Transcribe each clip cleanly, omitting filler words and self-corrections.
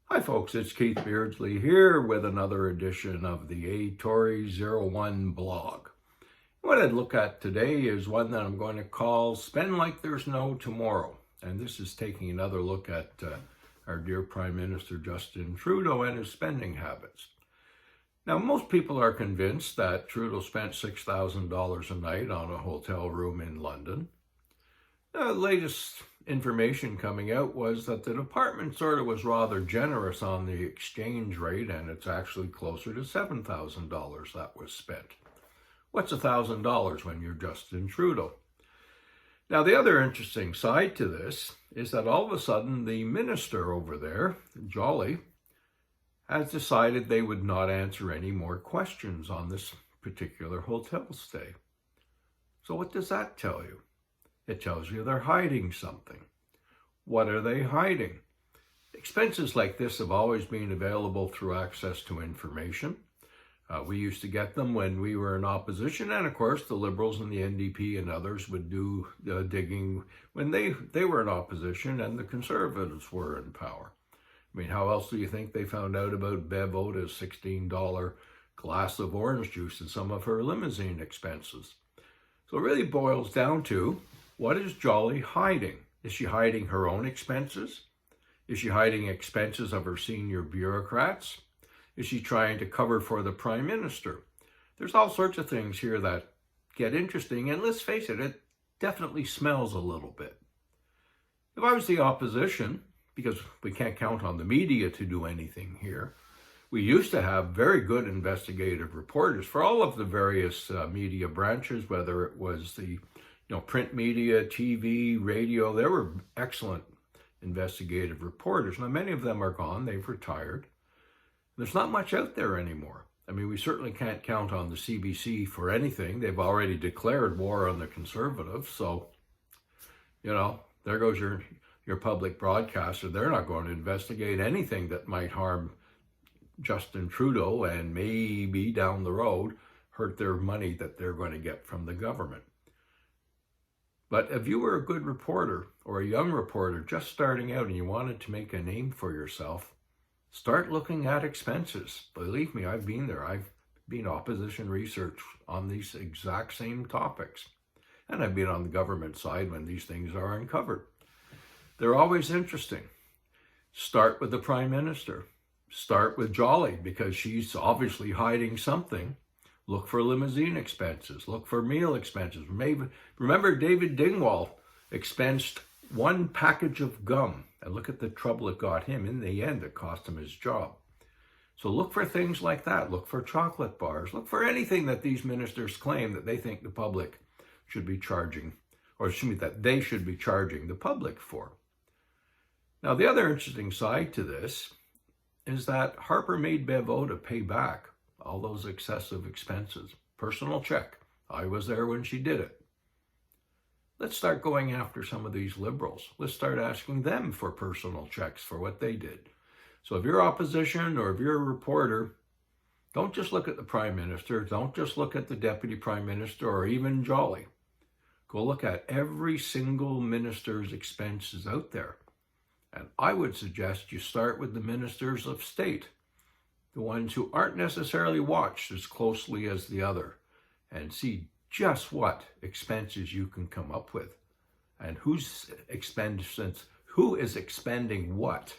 Hi folks, it's Keith Beardsley here with another edition of the A Tory 01 blog. What I'd look at today is one that I'm going to call Spend Like There's No Tomorrow. And this is taking another look at our dear Prime Minister Justin Trudeau and his spending habits. Now, most people are convinced that Trudeau spent $6,000 a night on a hotel room in London. The latest information coming out was that the department sort of was rather generous on the exchange rate, and it's actually closer to $7,000 that was spent. What's $1,000 when you're Justin Trudeau? Now, the other interesting side to this is that all of a sudden the minister over there, Joly, has decided they would not answer any more questions on this particular hotel stay. So what does that tell you? It tells you they're hiding something. What are they hiding? Expenses like this have always been available through access to information. We used to get them when we were in opposition, and of course the Liberals and the NDP and others would do digging when they were in opposition and the Conservatives were in power. I mean, how else do you think they found out about Bev Oda's $16 glass of orange juice and some of her limousine expenses? So it really boils down to, what is Joly hiding? Is she hiding her own expenses? Is she hiding expenses of her senior bureaucrats? Is she trying to cover for the Prime Minister? There's all sorts of things here that get interesting, and let's face it, it definitely smells a little bit. If I was the opposition, because we can't count on the media to do anything here, we used to have very good investigative reporters for all of the various media branches, whether it was the print media, TV, radio. There were excellent investigative reporters. Now, many of them are gone. They've retired. There's not much out there anymore. I mean, we certainly can't count on the CBC for anything. They've already declared war on the Conservatives. So, there goes your public broadcaster. They're not going to investigate anything that might harm Justin Trudeau and maybe down the road hurt their money that they're going to get from the government. But if you were a good reporter or a young reporter just starting out and you wanted to make a name for yourself, start looking at expenses. Believe me, I've been there. I've been opposition research on these exact same topics. And I've been on the government side when these things are uncovered. They're always interesting. Start with the Prime Minister. Start with Joly, because she's obviously hiding something. Look for limousine expenses. Look for meal expenses. Remember, David Dingwall expensed one package of gum, and look at the trouble it got him. In the end, it cost him his job. So look for things like that. Look for chocolate bars. Look for anything that these ministers claim that they think the public should be charging, or excuse me, that they should be charging the public for. Now, the other interesting side to this is that Harper made Bev Oda pay back all those excessive expenses. Personal check. I was there when she did it. Let's start going after some of these Liberals. Let's start asking them for personal checks for what they did. So if you're opposition or if you're a reporter, don't just look at the Prime Minister. Don't just look at the Deputy Prime Minister or even Joly. Go look at every single minister's expenses out there. And I would suggest you start with the ministers of state, the ones who aren't necessarily watched as closely as the other, and see just what expenses you can come up with and who is expending what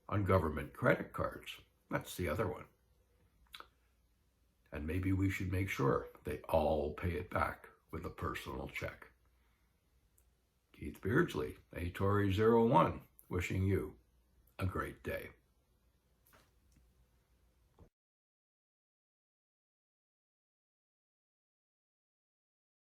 on government credit cards. That's the other one. And maybe we should make sure they all pay it back with a personal check. Keith Beardsley, A Tory 01, wishing you a great day.